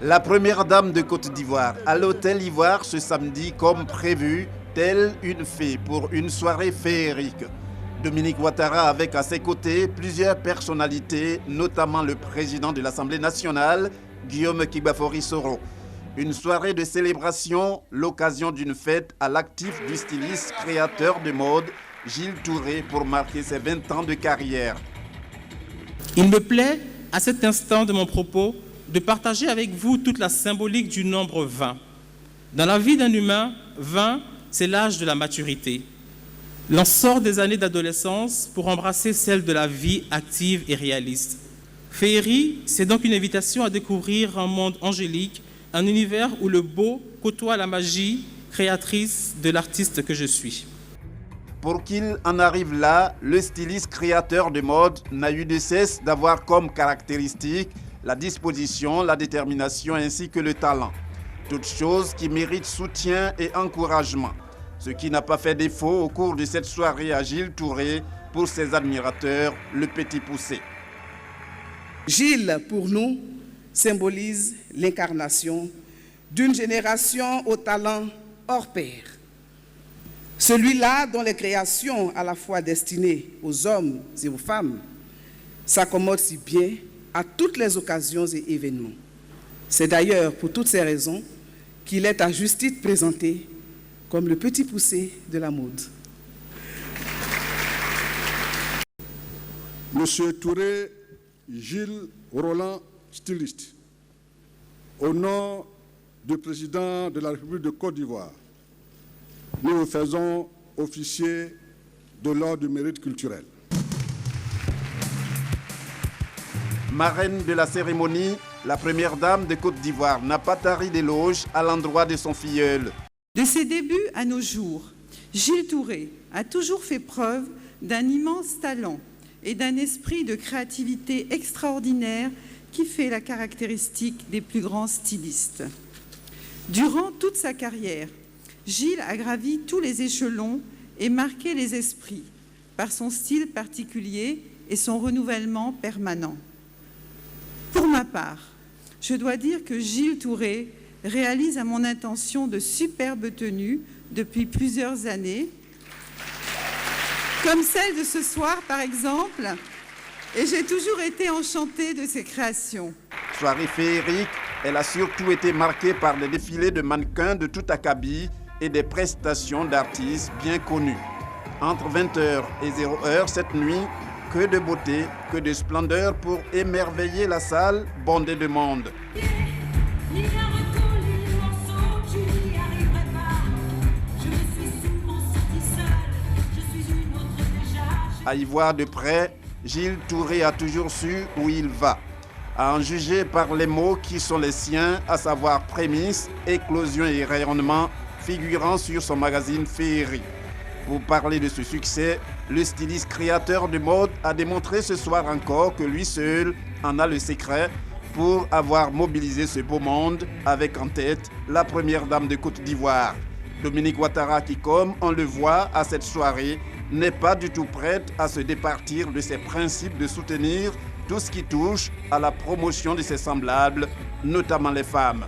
La première dame de Côte d'Ivoire à l'Hôtel Ivoire ce samedi comme prévu, telle une fée pour une soirée féerique. Dominique Ouattara avec à ses côtés plusieurs personnalités, notamment le président de l'Assemblée nationale, Guillaume Kibafori Soro. Une soirée de célébration, l'occasion d'une fête à l'actif du styliste créateur de mode, Gilles Touré, pour marquer ses 20 ans de carrière. Il me plaît, à cet instant de mon propos, de partager avec vous toute la symbolique du nombre 20. Dans la vie d'un humain, 20, c'est l'âge de la maturité. L'on sort des années d'adolescence pour embrasser celle de la vie active et réaliste. Féerie, c'est donc une invitation à découvrir un monde angélique, un univers où le beau côtoie la magie créatrice de l'artiste que je suis. Pour qu'il en arrive là, le styliste créateur de mode n'a eu de cesse d'avoir comme caractéristique la disposition, la détermination ainsi que le talent. Toutes choses qui méritent soutien et encouragement. Ce qui n'a pas fait défaut au cours de cette soirée à Gilles Touré pour ses admirateurs, le Petit Poucé. Gilles, pour nous, symbolise l'incarnation d'une génération au talent hors pair. Celui-là dont les créations à la fois destinées aux hommes et aux femmes s'accommodent si bien à toutes les occasions et événements. C'est d'ailleurs pour toutes ces raisons qu'il est à juste titre présenté comme le Petit Poucé de la mode. Monsieur Touré, Gilles Roland, styliste, au nom du président de la République de Côte d'Ivoire, nous vous faisons officier de l'ordre du mérite culturel. Marraine de la cérémonie, la première dame de Côte d'Ivoire n'a pas tari d'éloges à l'endroit de son filleul. De ses débuts à nos jours, Gilles Touré a toujours fait preuve d'un immense talent et d'un esprit de créativité extraordinaire qui fait la caractéristique des plus grands stylistes. Durant toute sa carrière, Gilles a gravi tous les échelons et marqué les esprits par son style particulier et son renouvellement permanent. Pour ma part, je dois dire que Gilles Touré réalise à mon intention de superbes tenues depuis plusieurs années, comme celle de ce soir par exemple, et j'ai toujours été enchantée de ses créations. Soirée féerique, elle a surtout été marquée par des défilés de mannequins de tout acabit et des prestations d'artistes bien connus. Entre 20h et 0h cette nuit, que de beauté, que de splendeur pour émerveiller la salle bondée de monde. À y voir de près, Gilles Touré a toujours su où il va. À en juger par les mots qui sont les siens, à savoir prémices, éclosion et rayonnement, figurant sur son magazine Féerie. Pour parler de ce succès, le styliste créateur de mode a démontré ce soir encore que lui seul en a le secret pour avoir mobilisé ce beau monde avec en tête la première dame de Côte d'Ivoire. Dominique Ouattara qui, comme on le voit à cette soirée, n'est pas du tout prête à se départir de ses principes de soutenir tout ce qui touche à la promotion de ses semblables, notamment les femmes.